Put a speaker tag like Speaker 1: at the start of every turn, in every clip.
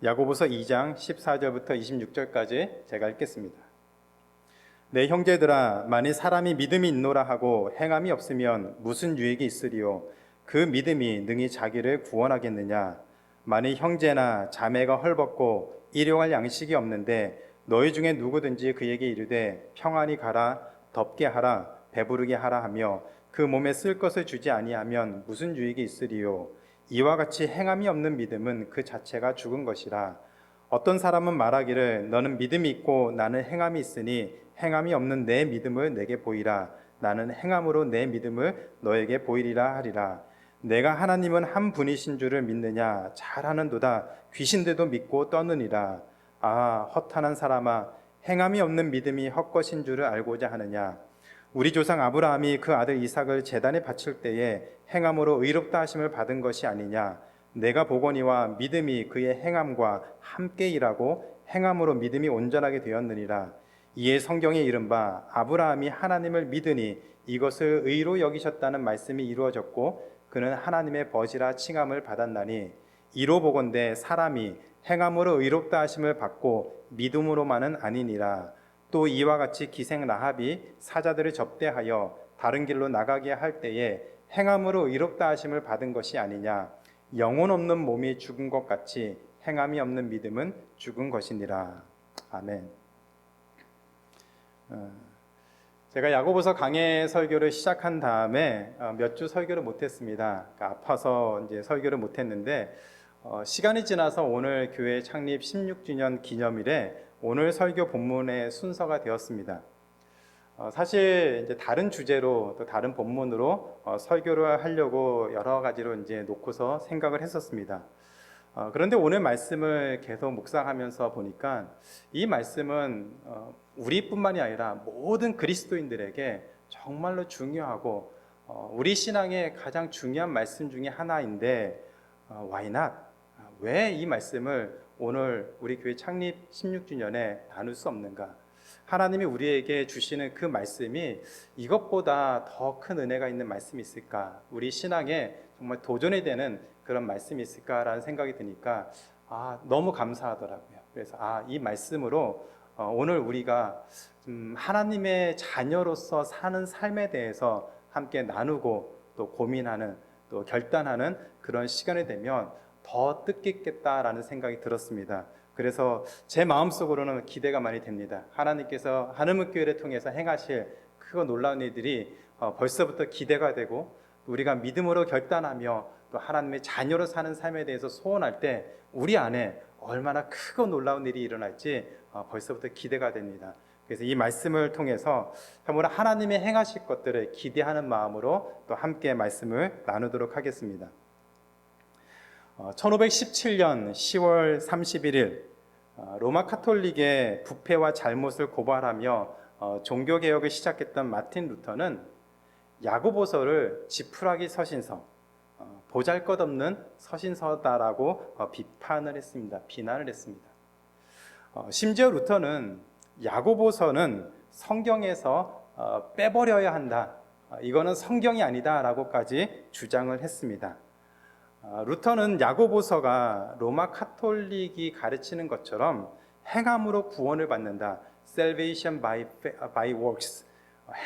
Speaker 1: 야고보서 2장 14절부터 26절까지 제가 읽겠습니다. 내 형제들아, 만일 사람이 믿음이 있노라 하고 행함이 없으면 무슨 유익이 있으리요? 그 믿음이 능히 자기를 구원하겠느냐? 만일 형제나 자매가 헐벗고 일용할 양식이 없는데 너희 중에 누구든지 그에게 이르되 평안히 가라, 덥게 하라, 배부르게 하라 하며 그 몸에 쓸 것을 주지 아니하면 무슨 유익이 있으리요? 이와 같이 행함이 없는 믿음은 그 자체가 죽은 것이라. 어떤 사람은 말하기를 너는 믿음이 있고 나는 행함이 있으니 행함이 없는 내 믿음을 내게 보이라. 나는 행함으로 내 믿음을 너에게 보이리라 하리라. 내가 하나님은 한 분이신 줄을 믿느냐? 잘하는도다. 귀신들도 믿고 떠느니라. 아, 허탄한 사람아, 행함이 없는 믿음이 헛것인 줄을 알고자 하느냐? 우리 조상 아브라함이 그 아들 이삭을 제단에 바칠 때에 행함으로 의롭다 하심을 받은 것이 아니냐? 내가 보거니와 믿음이 그의 행함과 함께 일하고 행함으로 믿음이 온전하게 되었느니라. 이에 성경에 이른바 아브라함이 하나님을 믿으니 이것을 의로 여기셨다는 말씀이 이루어졌고 그는 하나님의 버지라 칭함을 받았나니, 이로 보건대 사람이 행함으로 의롭다 하심을 받고 믿음으로만은 아니니라. 또 이와 같이 기생 라합이 사자들을 접대하여 다른 길로 나가게 할 때에 행함으로 의롭다 하심을 받은 것이 아니냐? 영혼 없는 몸이 죽은 것 같이 행함이 없는 믿음은 죽은 것이니라. 아멘. 제가 야고보서 강해 설교를 시작한 다음에 몇 주 설교를 못했습니다. 아파서 이제 설교를 못했는데 시간이 지나서 오늘 교회 창립 16주년 기념일에 오늘 설교 본문의 순서가 되었습니다. 사실 이제 다른 주제로 또 다른 본문으로 설교를 하려고 여러 가지로 이제 놓고서 생각을 했었습니다. 그런데 오늘 말씀을 계속 묵상하면서 보니까 이 말씀은 우리뿐만이 아니라 모든 그리스도인들에게 정말로 중요하고 우리 신앙의 가장 중요한 말씀 중에 하나인데 why not? 왜 이 말씀을 오늘 우리 교회 창립 16주년에 나눌 수 없는가? 하나님이 우리에게 주시는 그 말씀이 이것보다 더 큰 은혜가 있는 말씀이 있을까? 우리 신앙에 정말 도전이 되는 그런 말씀이 있을까라는 생각이 드니까 너무 감사하더라고요. 그래서 이 말씀으로 오늘 우리가 하나님의 자녀로서 사는 삶에 대해서 함께 나누고 또 고민하는 또 결단하는 그런 시간이 되면 더 뜻깊겠다라는 생각이 들었습니다. 그래서 제 마음속으로는 기대가 많이 됩니다. 하나님께서 한음교회를 통해서 행하실 크고 놀라운 일들이 벌써부터 기대가 되고, 우리가 믿음으로 결단하며 또 하나님의 자녀로 사는 삶에 대해서 소원할 때 우리 안에 얼마나 크고 놀라운 일이 일어날지 벌써부터 기대가 됩니다. 그래서 이 말씀을 통해서 참으로 하나님의 행하실 것들을 기대하는 마음으로 또 함께 말씀을 나누도록 하겠습니다. 1517년 10월 31일 로마 카톨릭의 부패와 잘못을 고발하며 종교개혁을 시작했던 마틴 루터는 야고보서를 지푸라기 서신서, 보잘것없는 서신서다라고 비난을 했습니다. 심지어 루터는 야고보서는 성경에서 빼버려야 한다, 이거는 성경이 아니다라고까지 주장을 했습니다. 루터는 야고보서가 로마 카톨릭이 가르치는 것처럼 행함으로 구원을 받는다, salvation by works,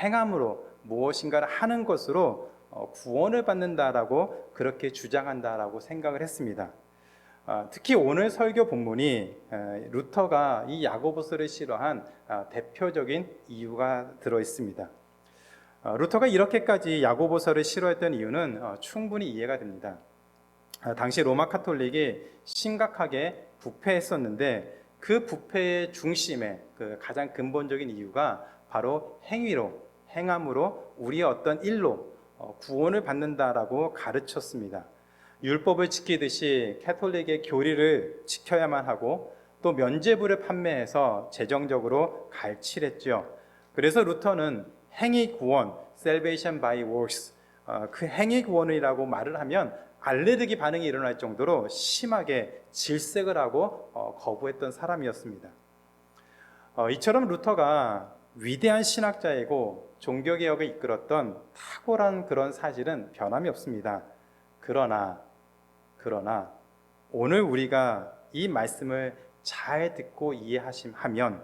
Speaker 1: 행함으로 무엇인가를 하는 것으로 구원을 받는다라고 그렇게 주장한다라고 생각을 했습니다. 특히 오늘 설교 본문이 루터가 이 야고보서를 싫어한 대표적인 이유가 들어 있습니다. 루터가 이렇게까지 야고보서를 싫어했던 이유는 충분히 이해가 됩니다. 당시 로마 카톨릭이 심각하게 부패했었는데 그 부패의 중심에 그 가장 근본적인 이유가 바로 행함으로 우리의 어떤 일로 구원을 받는다라고 가르쳤습니다. 율법을 지키듯이 캐톨릭의 교리를 지켜야만 하고 또 면죄부를 판매해서 재정적으로 갈취했죠. 그래서 루터는 행위 구원, salvation by works, 그 행위 구원이라고 말을 하면 알레르기 반응이 일어날 정도로 심하게 질색을 하고 거부했던 사람이었습니다. 이처럼 루터가 위대한 신학자이고 종교개혁을 이끌었던 탁월한 그런 사실은 변함이 없습니다. 그러나 오늘 우리가 이 말씀을 잘 듣고 이해하면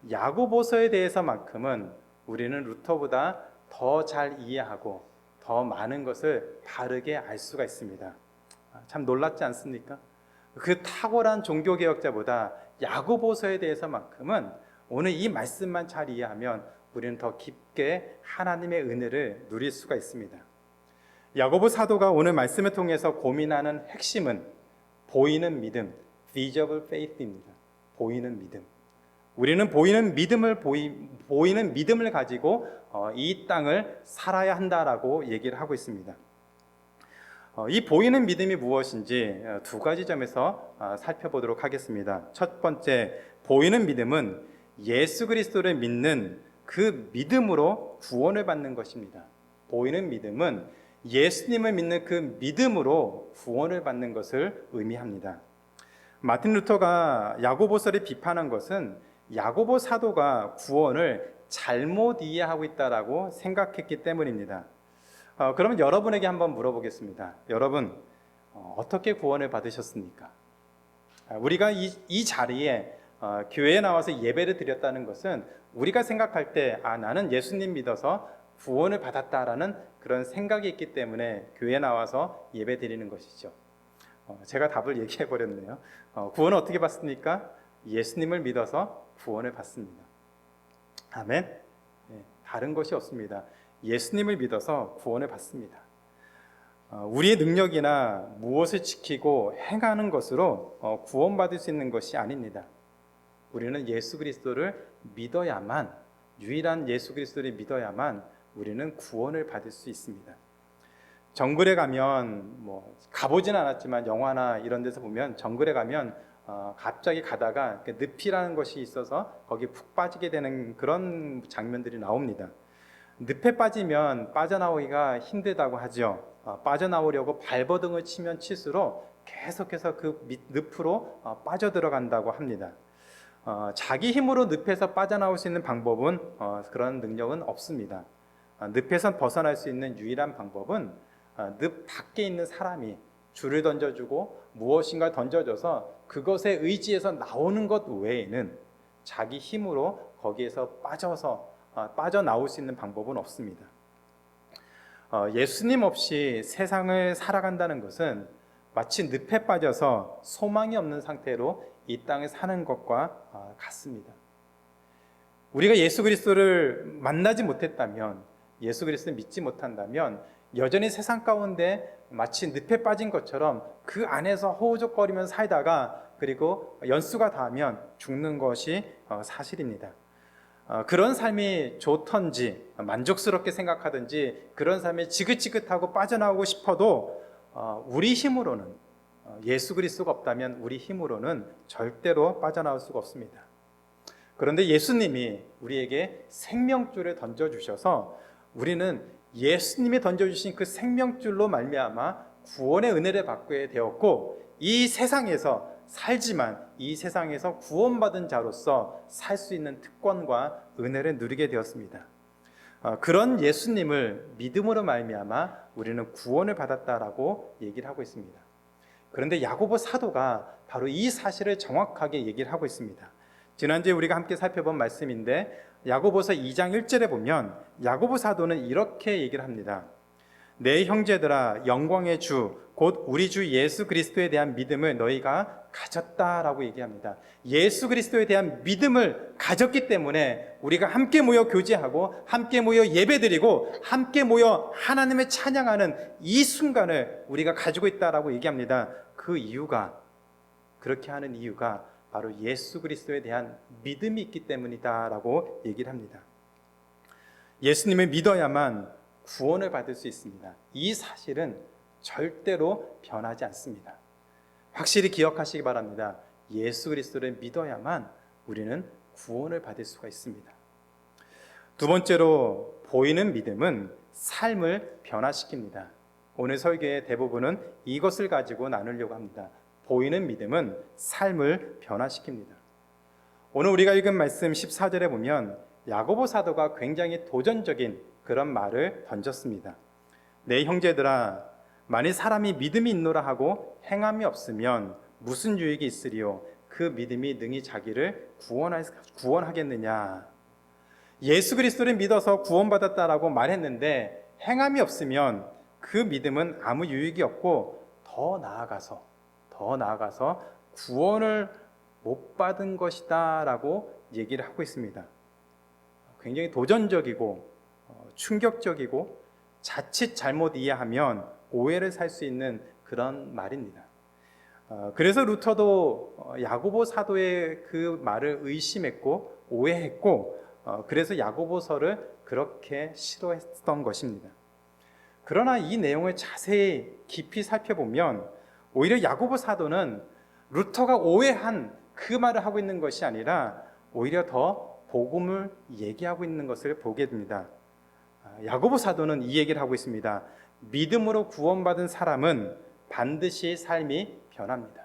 Speaker 1: 야고보서에 대해서만큼은 우리는 루터보다 더 잘 이해하고 더 많은 것을 바르게 알 수가 있습니다. 참 놀랍지 않습니까? 그 탁월한 종교개혁자보다 야고보서에 대해서만큼은 오늘 이 말씀만 잘 이해하면 우리는 더 깊게 하나님의 은혜를 누릴 수가 있습니다. 야고보 사도가 오늘 말씀을 통해서 고민하는 핵심은 보이는 믿음, visible faith입니다. 보이는 믿음. 우리는 보이는 믿음을 가지고 이 땅을 살아야 한다라고 얘기를 하고 있습니다. 이 보이는 믿음이 무엇인지 두 가지 점에서 살펴보도록 하겠습니다. 첫 번째, 보이는 믿음은 예수 그리스도를 믿는 그 믿음으로 구원을 받는 것입니다. 보이는 믿음은 예수님을 믿는 그 믿음으로 구원을 받는 것을 의미합니다. 마틴 루터가 야고보서를 비판한 것은 야고보 사도가 구원을 잘못 이해하고 있다라고 생각했기 때문입니다. 그러면 여러분에게 한번 물어보겠습니다. 여러분, 어떻게 구원을 받으셨습니까? 우리가 이 자리에 교회에 나와서 예배를 드렸다는 것은 우리가 생각할 때 나는 예수님 믿어서 구원을 받았다라는 그런 생각이 있기 때문에 교회에 나와서 예배 드리는 것이죠. 제가 답을 얘기해 버렸네요. 구원을 어떻게 받습니까? 예수님을 믿어서 구원을 받습니다. 아멘. 다른 것이 없습니다. 예수님을 믿어서 구원을 받습니다. 우리의 능력이나 무엇을 지키고 행하는 것으로 구원받을 수 있는 것이 아닙니다. 우리는 예수 그리스도를 믿어야만, 유일한 예수 그리스도를 믿어야만 우리는 구원을 받을 수 있습니다. 정글에 가면 가보진 않았지만 영화나 이런 데서 보면 정글에 가면 갑자기 가다가 늪이라는 것이 있어서 거기에 푹 빠지게 되는 그런 장면들이 나옵니다. 늪에 빠지면 빠져나오기가 힘들다고 하죠. 빠져나오려고 발버둥을 치면 칠수록 계속해서 그 늪으로 빠져들어간다고 합니다. 자기 힘으로 늪에서 빠져나올 수 있는 방법은 그런 능력은 없습니다. 늪에서 벗어날 수 있는 유일한 방법은 늪 밖에 있는 사람이 줄을 던져주고 무엇인가 던져줘서 그것에 의지해서 나오는 것 외에는 자기 힘으로 거기에서 빠져나올 수 있는 방법은 없습니다. 예수님 없이 세상을 살아간다는 것은 마치 늪에 빠져서 소망이 없는 상태로 이 땅에 사는 것과 같습니다. 우리가 예수 그리스도를 만나지 못했다면, 예수 그리스도를 믿지 못한다면 여전히 세상 가운데 마치 늪에 빠진 것처럼 그 안에서 허우적거리면서 살다가 그리고 연수가 닿으면 죽는 것이 사실입니다. 그런 삶이 좋던지 만족스럽게 생각하든지 그런 삶이 지긋지긋하고 빠져나오고 싶어도 우리 힘으로는, 예수 그리스도가 없다면 우리 힘으로는 절대로 빠져나올 수가 없습니다. 그런데 예수님이 우리에게 생명줄을 던져주셔서 우리는 예수님이 던져주신 그 생명줄로 말미암아 구원의 은혜를 받게 되었고, 이 세상에서 살지만 이 세상에서 구원받은 자로서 살 수 있는 특권과 은혜를 누리게 되었습니다. 그런 예수님을 믿음으로 말미암아 우리는 구원을 받았다라고 얘기를 하고 있습니다. 그런데 야고보 사도가 바로 이 사실을 정확하게 얘기를 하고 있습니다. 지난주에 우리가 함께 살펴본 말씀인데 야고보서 2장 1절에 보면 야고보 사도는 이렇게 얘기를 합니다. 내 형제들아, 영광의 주 곧 우리 주 예수 그리스도에 대한 믿음을 너희가 가졌다라고 얘기합니다. 예수 그리스도에 대한 믿음을 가졌기 때문에 우리가 함께 모여 교제하고 함께 모여 예배드리고 함께 모여 하나님을 찬양하는 이 순간을 우리가 가지고 있다라고 얘기합니다. 그 이유가, 그렇게 하는 이유가 바로 예수 그리스도에 대한 믿음이 있기 때문이다라고 얘기를 합니다. 예수님을 믿어야만 구원을 받을 수 있습니다. 이 사실은 절대로 변하지 않습니다. 확실히 기억하시기 바랍니다. 예수 그리스도를 믿어야만 우리는 구원을 받을 수가 있습니다. 두 번째로, 보이는 믿음은 삶을 변화시킵니다. 오늘 설교의 대부분은 이것을 가지고 나누려고 합니다. 보이는 믿음은 삶을 변화시킵니다. 오늘 우리가 읽은 말씀 14절에 보면 야고보 사도가 굉장히 도전적인 그런 말을 던졌습니다. 내 형제들아, 만일 사람이 믿음이 있노라 하고 행함이 없으면 무슨 유익이 있으리요? 그 믿음이 능히 자기를 구원하겠느냐? 예수 그리스도를 믿어서 구원받았다라고 말했는데 행함이 없으면 그 믿음은 아무 유익이 없고 더 나아가서 구원을 못 받은 것이다 라고 얘기를 하고 있습니다. 굉장히 도전적이고 충격적이고 자칫 잘못 이해하면 오해를 살 수 있는 그런 말입니다. 그래서 루터도 야고보 사도의 그 말을 의심했고 오해했고 그래서 야고보서를 그렇게 싫어했던 것입니다. 그러나 이 내용을 자세히 깊이 살펴보면 오히려 야고보 사도는 루터가 오해한 그 말을 하고 있는 것이 아니라 오히려 더 복음을 얘기하고 있는 것을 보게 됩니다. 야고보 사도는 이 얘기를 하고 있습니다. 믿음으로 구원받은 사람은 반드시 삶이 변합니다.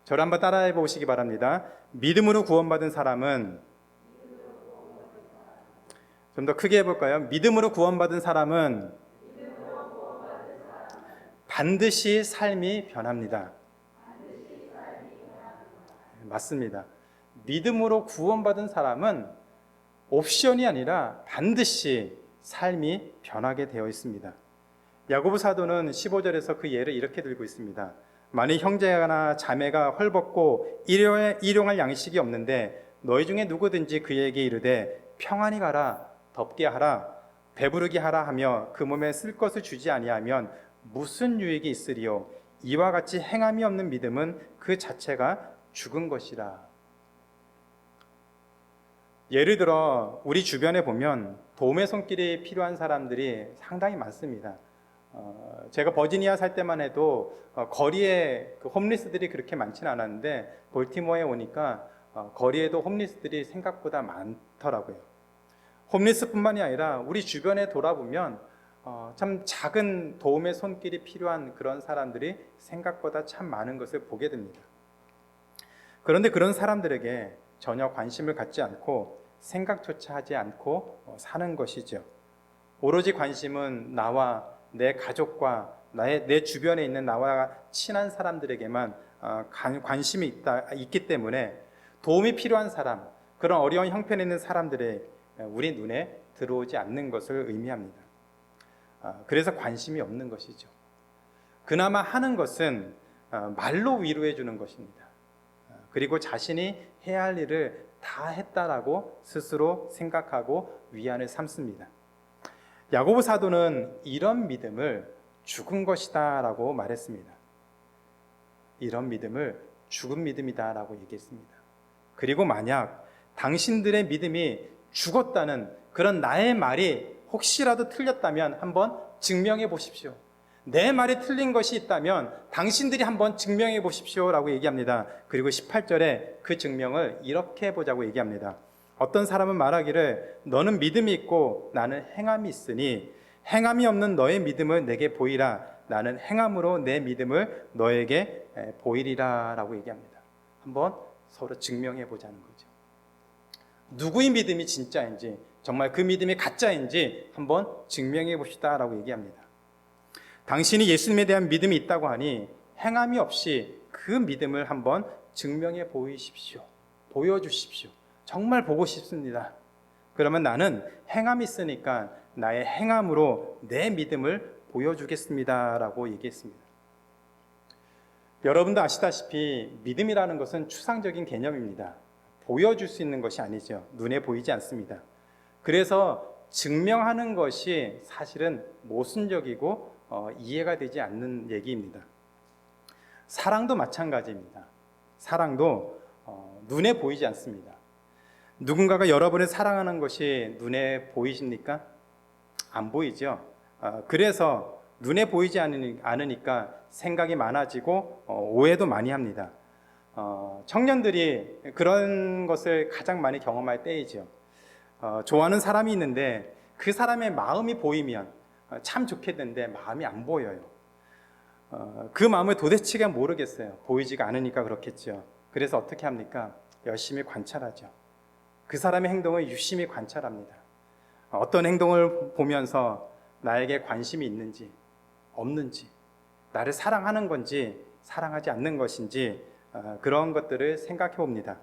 Speaker 1: 저를 한번 따라해 보시기 바랍니다. 믿음으로 구원받은 사람은, 좀 더 크게 해볼까요? 믿음으로 구원받은 사람은 반드시 삶이 변합니다. 맞습니다. 믿음으로 구원받은 사람은 옵션이 아니라 반드시 삶이 변하게 되어 있습니다. 야고보 사도는 15절에서 그 예를 이렇게 들고 있습니다. 만일 형제나 자매가 헐벗고 일용할 양식이 없는데 너희 중에 누구든지 그에게 이르되 평안히 가라, 덥게 하라, 배부르게 하라 하며 그 몸에 쓸 것을 주지 아니하면 무슨 유익이 있으리요? 이와 같이 행함이 없는 믿음은 그 자체가 죽은 것이라. 예를 들어 우리 주변에 보면 도움의 손길이 필요한 사람들이 상당히 많습니다. 제가 버지니아 살 때만 해도 거리에 그 홈리스들이 그렇게 많지는 않았는데 볼티모어에 오니까 거리에도 홈리스들이 생각보다 많더라고요. 홈리스뿐만이 아니라 우리 주변에 돌아보면 참 작은 도움의 손길이 필요한 그런 사람들이 생각보다 참 많은 것을 보게 됩니다. 그런데 그런 사람들에게 전혀 관심을 갖지 않고 생각조차 하지 않고 사는 것이죠. 오로지 관심은 나와 내 가족과 내 주변에 있는 나와 친한 사람들에게만 관심이 있기 때문에 도움이 필요한 사람, 그런 어려운 형편에 있는 사람들의 우리 눈에 들어오지 않는 것을 의미합니다. 그래서 관심이 없는 것이죠. 그나마 하는 것은 말로 위로해 주는 것입니다. 그리고 자신이 해야 할 일을 다 했다라고 스스로 생각하고 위안을 삼습니다. 야고보 사도는 이런 믿음을 죽은 것이다 라고 말했습니다. 이런 믿음을 죽은 믿음이다 라고 얘기했습니다. 그리고 만약 당신들의 믿음이 죽었다는 그런 나의 말이 혹시라도 틀렸다면 한번 증명해 보십시오. 내 말이 틀린 것이 있다면 당신들이 한번 증명해 보십시오 라고 얘기합니다. 그리고 18절에 그 증명을 이렇게 해보자고 얘기합니다. 어떤 사람은 말하기를 너는 믿음이 있고 나는 행함이 있으니 행함이 없는 너의 믿음을 내게 보이라. 나는 행함으로 내 믿음을 너에게 보이리라 라고 얘기합니다. 한번 서로 증명해 보자는 거죠. 누구의 믿음이 진짜인지, 정말 그 믿음이 가짜인지 한번 증명해 봅시다 라고 얘기합니다. 당신이 예수님에 대한 믿음이 있다고 하니 행함이 없이 그 믿음을 한번 증명해 보이십시오. 보여주십시오. 정말 보고 싶습니다. 그러면 나는 행함이 있으니까 나의 행함으로 내 믿음을 보여주겠습니다 라고 얘기했습니다. 여러분도 아시다시피 믿음이라는 것은 추상적인 개념입니다. 보여줄 수 있는 것이 아니죠. 눈에 보이지 않습니다. 그래서 증명하는 것이 사실은 모순적이고 이해가 되지 않는 얘기입니다. 사랑도 마찬가지입니다. 사랑도 눈에 보이지 않습니다. 누군가가 여러분을 사랑하는 것이 눈에 보이십니까? 안 보이죠. 그래서 눈에 보이지 않으니까 생각이 많아지고 오해도 많이 합니다. 청년들이 그런 것을 가장 많이 경험할 때이죠. 좋아하는 사람이 있는데 그 사람의 마음이 보이면 참 좋겠는데 마음이 안 보여요. 그 마음을 도대체가 모르겠어요. 보이지가 않으니까 그렇겠죠. 그래서 어떻게 합니까? 열심히 관찰하죠. 그 사람의 행동을 유심히 관찰합니다. 어떤 행동을 보면서 나에게 관심이 있는지 없는지, 나를 사랑하는 건지 사랑하지 않는 것인지 그런 것들을 생각해 봅니다.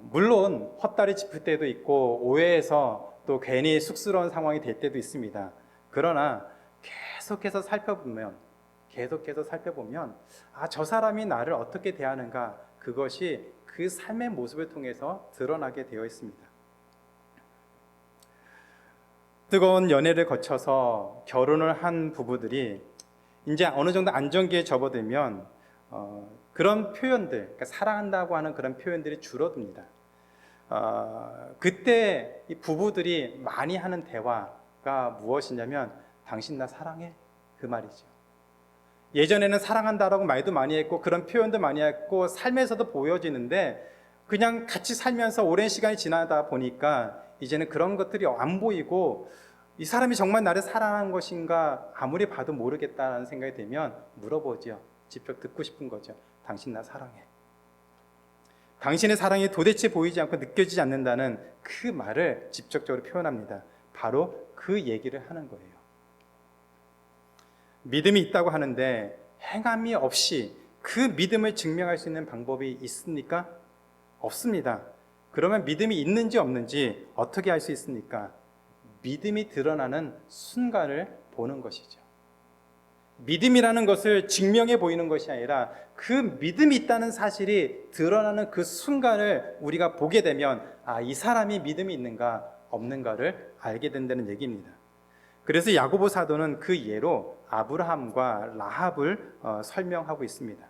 Speaker 1: 물론 헛다리 짚을 때도 있고 오해해서 또 괜히 쑥스러운 상황이 될 때도 있습니다. 그러나 계속해서 살펴보면 저 사람이 나를 어떻게 대하는가, 그것이 그 삶의 모습을 통해서 드러나게 되어 있습니다. 뜨거운 연애를 거쳐서 결혼을 한 부부들이 이제 어느 정도 안정기에 접어들면 그런 표현들, 그러니까 사랑한다고 하는 그런 표현들이 줄어듭니다. 그때 이 부부들이 많이 하는 대화가 무엇이냐면 당신 나 사랑해? 그 말이죠. 예전에는 사랑한다라고 말도 많이 했고 그런 표현도 많이 했고 삶에서도 보여지는데 그냥 같이 살면서 오랜 시간이 지나다 보니까 이제는 그런 것들이 안 보이고 이 사람이 정말 나를 사랑하는 것인가 아무리 봐도 모르겠다는 생각이 들면 물어보죠. 직접 듣고 싶은 거죠. 당신 나 사랑해. 당신의 사랑이 도대체 보이지 않고 느껴지지 않는다는 그 말을 직접적으로 표현합니다. 바로 그 얘기를 하는 거예요. 믿음이 있다고 하는데 행함이 없이 그 믿음을 증명할 수 있는 방법이 있습니까? 없습니다. 그러면 믿음이 있는지 없는지 어떻게 알 수 있습니까? 믿음이 드러나는 순간을 보는 것이죠. 믿음이라는 것을 증명해 보이는 것이 아니라 그 믿음이 있다는 사실이 드러나는 그 순간을 우리가 보게 되면 이 사람이 믿음이 있는가 없는가를 알게 된다는 얘기입니다. 그래서 야고보 사도는 그 예로 아브라함과 라합을 설명하고 있습니다.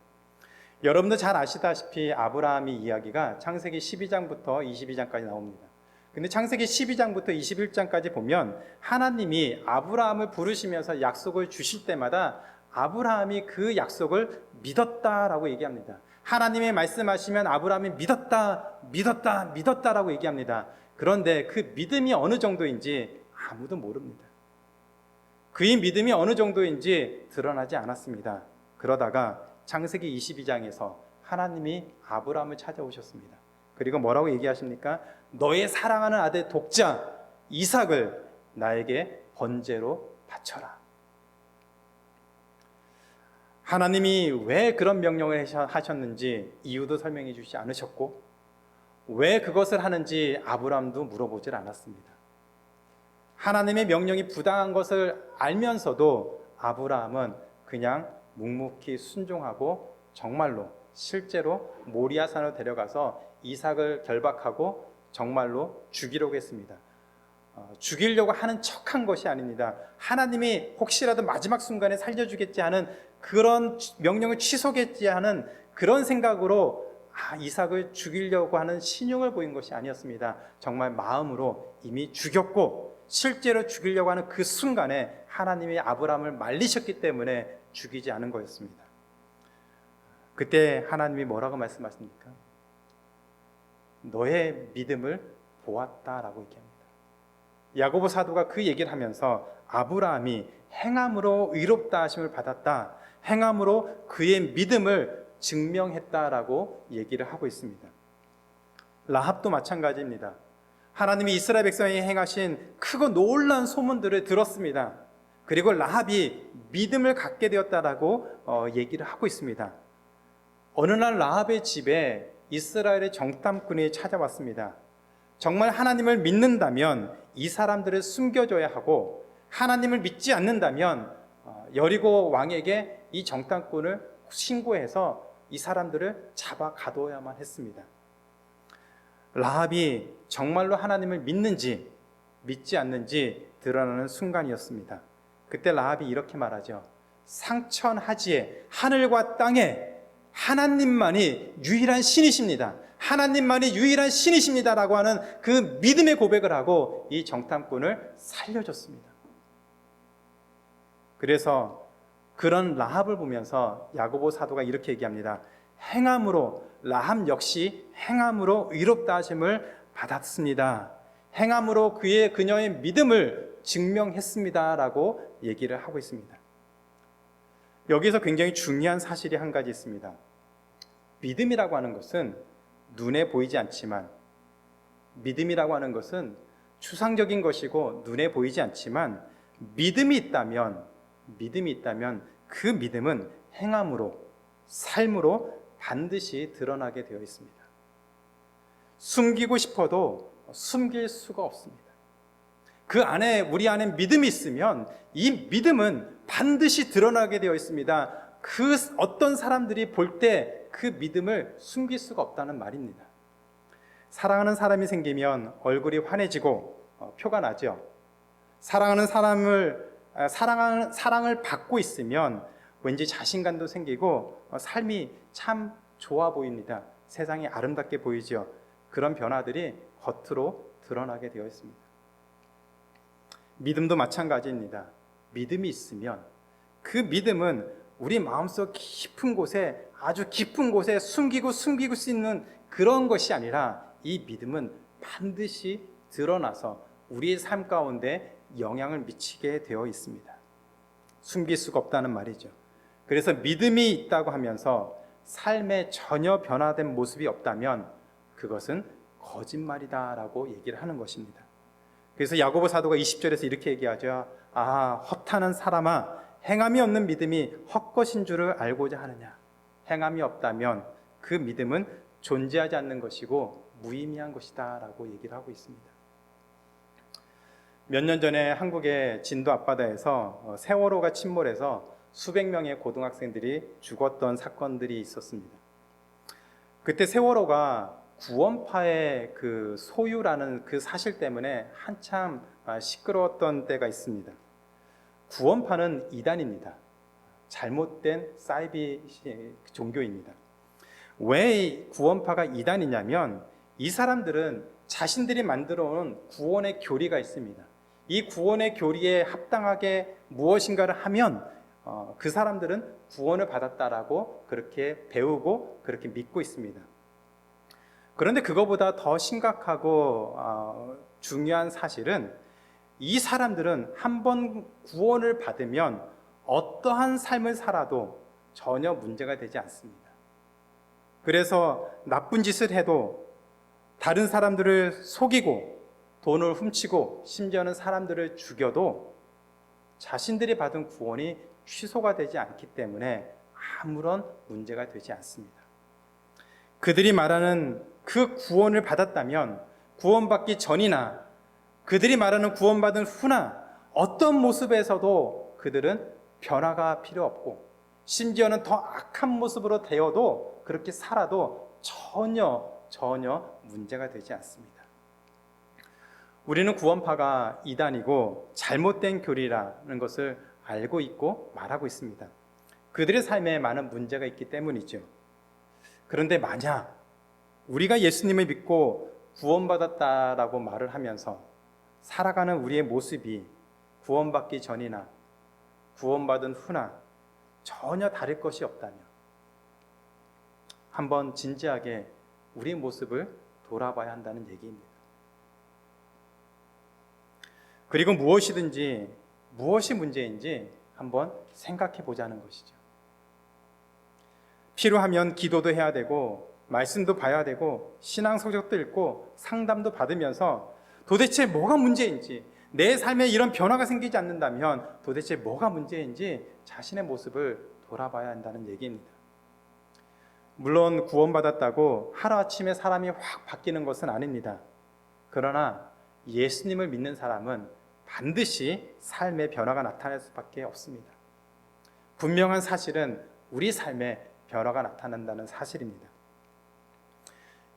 Speaker 1: 여러분도 잘 아시다시피 아브라함의 이야기가 창세기 12장부터 22장까지 나옵니다. 근데 창세기 12장부터 21장까지 보면 하나님이 아브라함을 부르시면서 약속을 주실 때마다 아브라함이 그 약속을 믿었다라고 얘기합니다. 하나님이 말씀하시면 아브라함이 믿었다라고 얘기합니다. 그런데 그 믿음이 어느 정도인지 아무도 모릅니다. 그의 믿음이 어느 정도인지 드러나지 않았습니다. 그러다가 창세기 22장에서 하나님이 아브라함을 찾아오셨습니다. 그리고 뭐라고 얘기하십니까? 너의 사랑하는 아들 독자 이삭을 나에게 번제로 바쳐라. 하나님이 왜 그런 명령을 하셨는지 이유도 설명해 주시지 않으셨고 왜 그것을 하는지 아브라함도 물어보질 않았습니다. 하나님의 명령이 부당한 것을 알면서도 아브라함은 그냥 묵묵히 순종하고 정말로 실제로 모리아산으로 데려가서 이삭을 결박하고 정말로 죽이려고 했습니다. 죽이려고 하는 척한 것이 아닙니다. 하나님이 혹시라도 마지막 순간에 살려주겠지 하는 그런 명령을 취소겠지 하는 그런 생각으로 이삭을 죽이려고 하는 신용을 보인 것이 아니었습니다. 정말 마음으로 이미 죽였고 실제로 죽이려고 하는 그 순간에 하나님이 아브라함을 말리셨기 때문에 죽이지 않은 거였습니다. 그때 하나님이 뭐라고 말씀하십니까? 너의 믿음을 보았다라고 얘기합니다. 야고보 사도가 그 얘기를 하면서 아브라함이 행함으로 의롭다 하심을 받았다, 행함으로 그의 믿음을 증명했다라고 얘기를 하고 있습니다. 라합도 마찬가지입니다. 하나님이 이스라엘 백성에게 행하신 크고 놀라운 소문들을 들었습니다. 그리고 라합이 믿음을 갖게 되었다라고 얘기를 하고 있습니다. 어느 날 라합의 집에 이스라엘의 정탐꾼이 찾아왔습니다. 정말 하나님을 믿는다면 이 사람들을 숨겨줘야 하고 하나님을 믿지 않는다면 여리고 왕에게 이 정탐꾼을 신고해서 이 사람들을 잡아 가둬야만 했습니다. 라합이 정말로 하나님을 믿는지 믿지 않는지 드러나는 순간이었습니다. 그때 라합이 이렇게 말하죠. 상천하지에 하늘과 땅에 하나님만이 유일한 신이십니다. 하나님만이 유일한 신이십니다라고 하는 그 믿음의 고백을 하고 이 정탐꾼을 살려줬습니다. 그래서 그런 라합을 보면서 야고보 사도가 이렇게 얘기합니다. 행함으로 라합 역시 행함으로 의롭다 하심을 받았습니다. 행함으로 그녀의 믿음을 증명했습니다라고 얘기를 하고 있습니다. 여기서 굉장히 중요한 사실이 한 가지 있습니다. 믿음이라고 하는 것은 눈에 보이지 않지만, 믿음이라고 하는 것은 추상적인 것이고 눈에 보이지 않지만 믿음이 있다면 그 믿음은 행함으로 삶으로 반드시 드러나게 되어 있습니다. 숨기고 싶어도 숨길 수가 없습니다. 그 안에 우리 안에 믿음이 있으면 이 믿음은 반드시 드러나게 되어 있습니다. 그 어떤 사람들이 볼 때 그 믿음을 숨길 수가 없다는 말입니다. 사랑하는 사람이 생기면 얼굴이 환해지고 표가 나죠. 사랑하는 사랑을 받고 있으면 왠지 자신감도 생기고 삶이 참 좋아 보입니다. 세상이 아름답게 보이죠. 그런 변화들이 겉으로 드러나게 되어 있습니다. 믿음도 마찬가지입니다. 믿음이 있으면 그 믿음은 우리 마음속 깊은 곳에, 아주 깊은 곳에 숨길 수 있는 그런 것이 아니라 이 믿음은 반드시 드러나서 우리의 삶 가운데 영향을 미치게 되어 있습니다. 숨길 수가 없다는 말이죠. 그래서 믿음이 있다고 하면서 삶에 전혀 변화된 모습이 없다면 그것은 거짓말이다라고 얘기를 하는 것입니다. 그래서 야고보 사도가 20절에서 이렇게 얘기하죠. 허탄한 사람아, 행함이 없는 믿음이 헛것인 줄을 알고자 하느냐. 행함이 없다면 그 믿음은 존재하지 않는 것이고 무의미한 것이다 라고 얘기를 하고 있습니다. 몇 년 전에 한국의 진도 앞바다에서 세월호가 침몰해서 수백 명의 고등학생들이 죽었던 사건들이 있었습니다. 그때 세월호가 구원파의 그 소유라는 그 사실 때문에 한참 시끄러웠던 때가 있습니다. 구원파는 이단입니다. 잘못된 사이비 종교입니다. 왜 구원파가 이단이냐면 이 사람들은 자신들이 만들어 온 구원의 교리가 있습니다. 이 구원의 교리에 합당하게 무엇인가를 하면 그 사람들은 구원을 받았다라고 그렇게 배우고 그렇게 믿고 있습니다. 그런데 그거보다 더 심각하고 중요한 사실은 이 사람들은 한번 구원을 받으면 어떠한 삶을 살아도 전혀 문제가 되지 않습니다. 그래서 나쁜 짓을 해도 다른 사람들을 속이고 돈을 훔치고 심지어는 사람들을 죽여도 자신들이 받은 구원이 취소가 되지 않기 때문에 아무런 문제가 되지 않습니다. 그들이 말하는 그 구원을 받았다면 구원받기 전이나 그들이 말하는 구원받은 후나 어떤 모습에서도 그들은 변화가 필요 없고 심지어는 더 악한 모습으로 되어도 그렇게 살아도 전혀 문제가 되지 않습니다. 우리는 구원파가 이단이고 잘못된 교리라는 것을 알고 있고 말하고 있습니다. 그들의 삶에 많은 문제가 있기 때문이죠. 그런데 만약 우리가 예수님을 믿고 구원받았다라고 말을 하면서 살아가는 우리의 모습이 구원받기 전이나 구원받은 후나 전혀 다를 것이 없다면 한번 진지하게 우리 모습을 돌아봐야 한다는 얘기입니다. 그리고 무엇이 문제인지 한번 생각해 보자는 것이죠. 필요하면 기도도 해야 되고 말씀도 봐야 되고 신앙 서적도 읽고 상담도 받으면서 도대체 뭐가 문제인지, 내 삶에 이런 변화가 생기지 않는다면 도대체 뭐가 문제인지 자신의 모습을 돌아봐야 한다는 얘기입니다. 물론 구원받았다고 하루아침에 사람이 확 바뀌는 것은 아닙니다. 그러나 예수님을 믿는 사람은 반드시 삶의 변화가 나타날 수밖에 없습니다. 분명한 사실은 우리 삶에 변화가 나타난다는 사실입니다.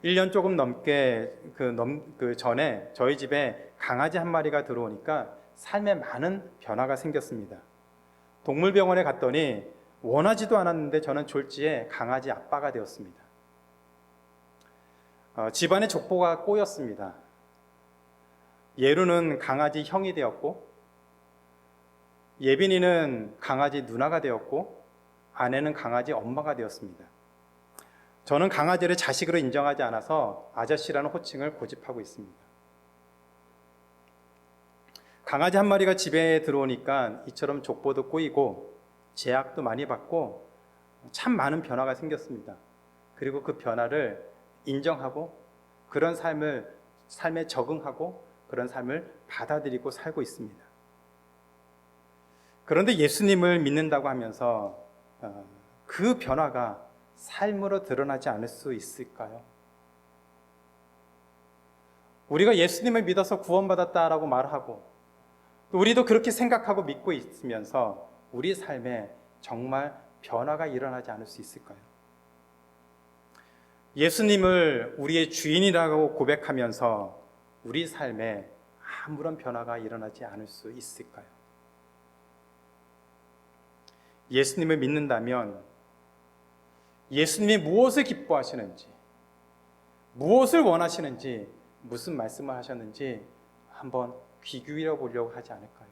Speaker 1: 1년 조금 넘게 그 전에 저희 집에 강아지 한 마리가 들어오니까 삶에 많은 변화가 생겼습니다. 동물병원에 갔더니 원하지도 않았는데 저는 졸지에 강아지 아빠가 되었습니다. 집안에 족보가 꼬였습니다. 예루는 강아지 형이 되었고, 예빈이는 강아지 누나가 되었고, 아내는 강아지 엄마가 되었습니다. 저는 강아지를 자식으로 인정하지 않아서 아저씨라는 호칭을 고집하고 있습니다. 강아지 한 마리가 집에 들어오니까 이처럼 족보도 꼬이고 제약도 많이 받고 참 많은 변화가 생겼습니다. 그리고 그 변화를 인정하고 그런 삶에 적응하고 그런 삶을 받아들이고 살고 있습니다. 그런데 예수님을 믿는다고 하면서 그 변화가 삶으로 드러나지 않을 수 있을까요? 우리가 예수님을 믿어서 구원받았다라고 말하고 또 우리도 그렇게 생각하고 믿고 있으면서 우리 삶에 정말 변화가 일어나지 않을 수 있을까요? 예수님을 우리의 주인이라고 고백하면서 우리 삶에 아무런 변화가 일어나지 않을 수 있을까요? 예수님을 믿는다면 예수님이 무엇을 기뻐하시는지, 무엇을 원하시는지, 무슨 말씀을 하셨는지 한번 귀 기울여 보려고 하지 않을까요?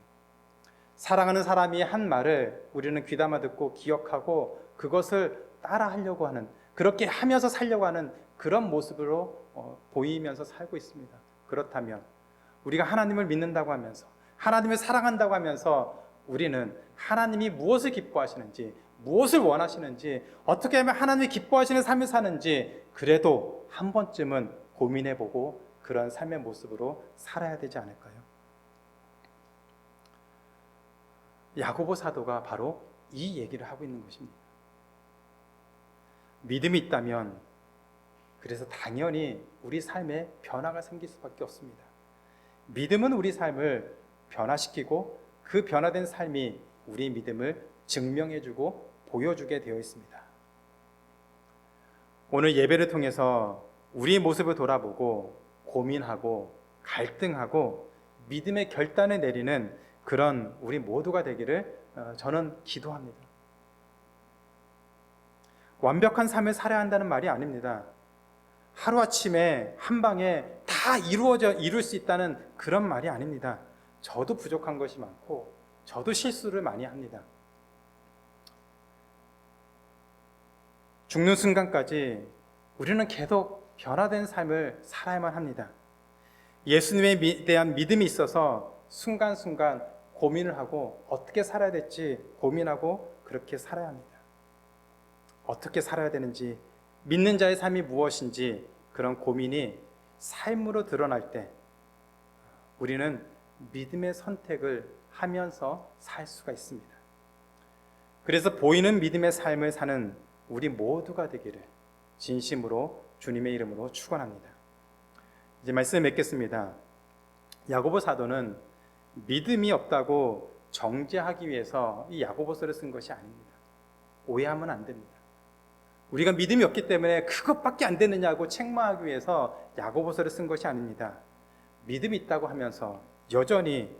Speaker 1: 사랑하는 사람이 한 말을 우리는 귀담아 듣고 기억하고 그것을 따라하려고 하는, 그렇게 하면서 살려고 하는 그런 모습으로 보이면서 살고 있습니다. 그렇다면 우리가 하나님을 믿는다고 하면서 하나님을 사랑한다고 하면서 우리는 하나님이 무엇을 기뻐하시는지, 무엇을 원하시는지, 어떻게 하면 하나님이 기뻐하시는 삶을 사는지 그래도 한 번쯤은 고민해보고 그런 삶의 모습으로 살아야 되지 않을까요? 야고보 사도가 바로 이 얘기를 하고 있는 것입니다. 믿음이 있다면 그래서 당연히 우리 삶에 변화가 생길 수밖에 없습니다. 믿음은 우리 삶을 변화시키고 그 변화된 삶이 우리 믿음을 증명해주고 보여주게 되어 있습니다. 오늘 예배를 통해서 우리의 모습을 돌아보고 고민하고 갈등하고 믿음의 결단을 내리는 그런 우리 모두가 되기를 저는 기도합니다. 완벽한 삶을 살아야 한다는 말이 아닙니다. 하루아침에 한 방에 다 이룰 수 있다는 그런 말이 아닙니다. 저도 부족한 것이 많고 저도 실수를 많이 합니다. 죽는 순간까지 우리는 계속 변화된 삶을 살아야만 합니다. 예수님에 대한 믿음이 있어서 순간순간 고민을 하고 어떻게 살아야 될지 고민하고 그렇게 살아야 합니다. 어떻게 살아야 되는지, 믿는 자의 삶이 무엇인지 그런 고민이 삶으로 드러날 때 우리는 믿음의 선택을 하면서 살 수가 있습니다. 그래서 보이는 믿음의 삶을 사는 우리 모두가 되기를 진심으로 주님의 이름으로 축원합니다. 이제 말씀을 맺겠습니다. 야고보 사도는 믿음이 없다고 정죄하기 위해서 이 야고보서를 쓴 것이 아닙니다. 오해하면 안 됩니다. 우리가 믿음이 없기 때문에 그것밖에 안 되느냐고 책망하기 위해서 야고보서를 쓴 것이 아닙니다. 믿음이 있다고 하면서 여전히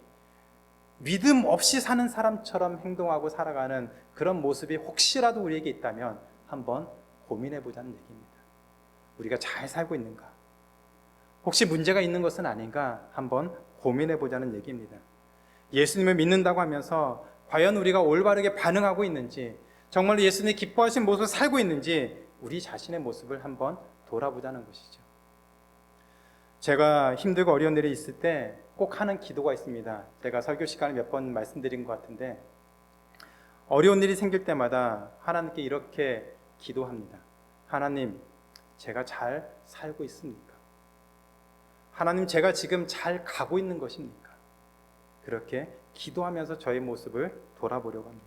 Speaker 1: 믿음 없이 사는 사람처럼 행동하고 살아가는 그런 모습이 혹시라도 우리에게 있다면 한번 고민해 보자는 얘기입니다. 우리가 잘 살고 있는가? 혹시 문제가 있는 것은 아닌가? 한번 고민해 보자는 얘기입니다. 예수님을 믿는다고 하면서 과연 우리가 올바르게 반응하고 있는지, 정말로 예수님이 기뻐하신 모습을 살고 있는지 우리 자신의 모습을 한번 돌아보자는 것이죠. 제가 힘들고 어려운 일이 있을 때 꼭 하는 기도가 있습니다. 제가 설교 시간에 몇 번 말씀드린 것 같은데, 어려운 일이 생길 때마다 하나님께 이렇게 기도합니다. 하나님, 제가 잘 살고 있습니까? 하나님, 제가 지금 잘 가고 있는 것입니까? 그렇게 기도하면서 저의 모습을 돌아보려고 합니다.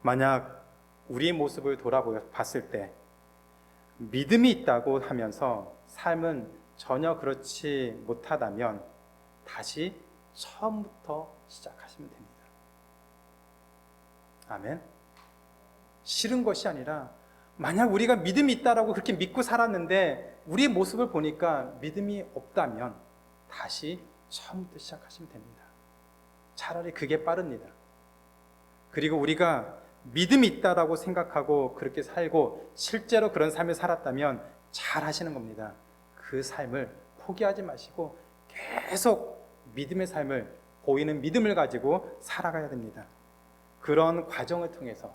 Speaker 1: 만약 우리의 모습을 돌아봤을 때 믿음이 있다고 하면서 삶은 전혀 그렇지 못하다면 다시 처음부터 시작하시면 됩니다. 아멘. 싫은 것이 아니라 만약 우리가 믿음이 있다라고 그렇게 믿고 살았는데 우리의 모습을 보니까 믿음이 없다면 다시 처음부터 시작하시면 됩니다. 차라리 그게 빠릅니다. 그리고 우리가 믿음이 있다라고 생각하고 그렇게 살고 실제로 그런 삶을 살았다면 잘 하시는 겁니다. 그 삶을 포기하지 마시고 계속 믿음의 삶을, 보이는 믿음을 가지고 살아가야 됩니다. 그런 과정을 통해서,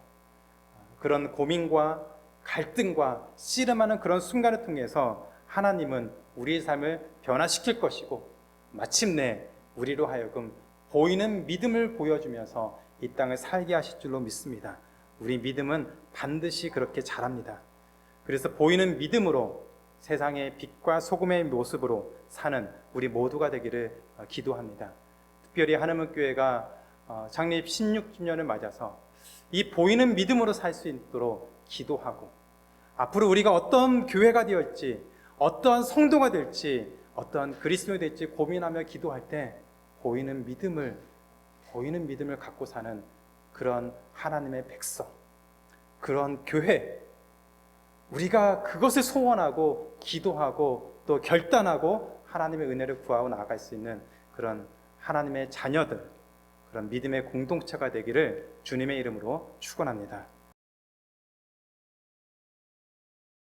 Speaker 1: 그런 고민과 갈등과 씨름하는 그런 순간을 통해서 하나님은 우리의 삶을 변화시킬 것이고 마침내 우리로 하여금 보이는 믿음을 보여주면서 이 땅을 살게 하실 줄로 믿습니다. 우리 믿음은 반드시 그렇게 자랍니다. 그래서 보이는 믿음으로 세상의 빛과 소금의 모습으로 사는 우리 모두가 되기를 기도합니다. 특별히 하나님의 교회가 창립 16주년을 맞아서 이 보이는 믿음으로 살 수 있도록 기도하고, 앞으로 우리가 어떤 교회가 되었지, 어떠한 성도가 될지, 어떠한 그리스도인이 될지 고민하며 기도할 때 보이는 믿음을 갖고 사는 그런 하나님의 백성, 그런 교회, 우리가 그것을 소원하고 기도하고 또 결단하고 하나님의 은혜를 구하고 나아갈 수 있는 그런 하나님의 자녀들, 그런 믿음의 공동체가 되기를 주님의 이름으로 축원합니다.